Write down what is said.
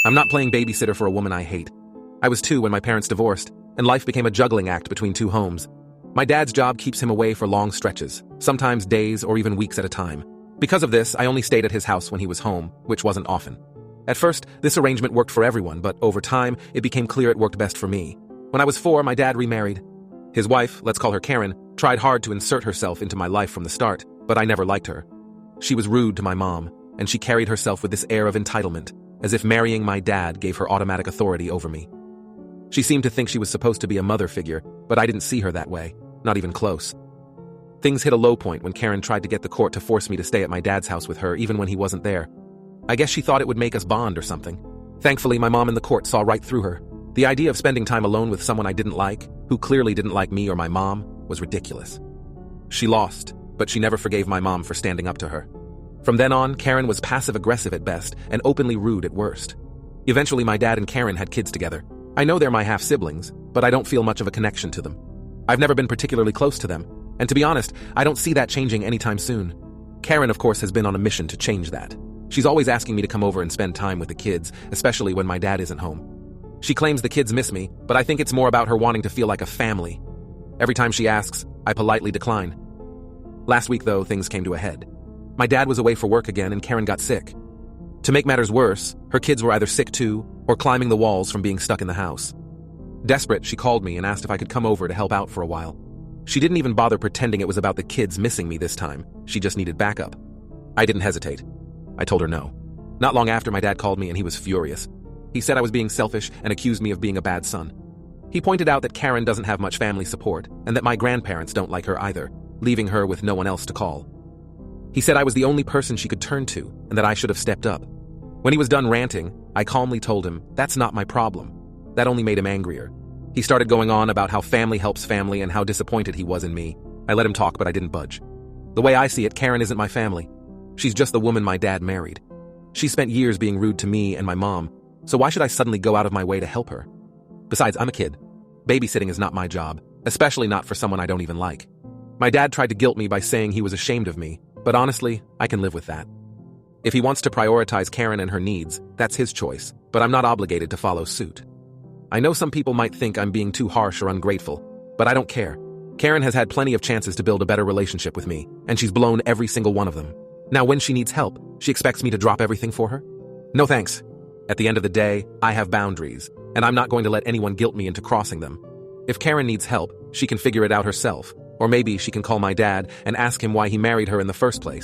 I'm not playing babysitter for a woman I hate. I was 2 when my parents divorced, and life became a juggling act between 2 homes. My dad's job keeps him away for long stretches, sometimes days or even weeks at a time. Because of this, I only stayed at his house when he was home, which wasn't often. At first, this arrangement worked for everyone, but over time, it became clear it worked best for me. When I was 4, my dad remarried. His wife, let's call her Karen, tried hard to insert herself into my life from the start, but I never liked her. She was rude to my mom, and she carried herself with this air of entitlement, as if marrying my dad gave her automatic authority over me. She seemed to think she was supposed to be a mother figure, but I didn't see her that way, not even close. Things hit a low point when Karen tried to get the court to force me to stay at my dad's house with her even when he wasn't there. I guess she thought it would make us bond or something. Thankfully, my mom in the court saw right through her. The idea of spending time alone with someone I didn't like, who clearly didn't like me or my mom, was ridiculous. She lost, but she never forgave my mom for standing up to her. From then on, Karen was passive-aggressive at best and openly rude at worst. Eventually, my dad and Karen had kids together. I know they're my half-siblings, but I don't feel much of a connection to them. I've never been particularly close to them, and to be honest, I don't see that changing anytime soon. Karen, of course, has been on a mission to change that. She's always asking me to come over and spend time with the kids, especially when my dad isn't home. She claims the kids miss me, but I think it's more about her wanting to feel like a family. Every time she asks, I politely decline. Last week, though, things came to a head. My dad was away for work again and Karen got sick. To make matters worse, her kids were either sick too or climbing the walls from being stuck in the house. Desperate, she called me and asked if I could come over to help out for a while. She didn't even bother pretending it was about the kids missing me this time. She just needed backup. I didn't hesitate. I told her no. Not long after, my dad called me and he was furious. He said I was being selfish and accused me of being a bad son. He pointed out that Karen doesn't have much family support and that my grandparents don't like her either, leaving her with no one else to call. He said I was the only person she could turn to and that I should have stepped up. When he was done ranting, I calmly told him, that's not my problem. That only made him angrier. He started going on about how family helps family and how disappointed he was in me. I let him talk, but I didn't budge. The way I see it, Karen isn't my family. She's just the woman my dad married. She spent years being rude to me and my mom, so why should I suddenly go out of my way to help her? Besides, I'm a kid. Babysitting is not my job, especially not for someone I don't even like. My dad tried to guilt me by saying he was ashamed of me, but honestly, I can live with that. If he wants to prioritize Karen and her needs, that's his choice, but I'm not obligated to follow suit. I know some people might think I'm being too harsh or ungrateful, but I don't care. Karen has had plenty of chances to build a better relationship with me, and she's blown every single one of them. Now when she needs help, she expects me to drop everything for her? No thanks. At the end of the day, I have boundaries, and I'm not going to let anyone guilt me into crossing them. If Karen needs help, she can figure it out herself, or maybe she can call my dad and ask him why he married her in the first place.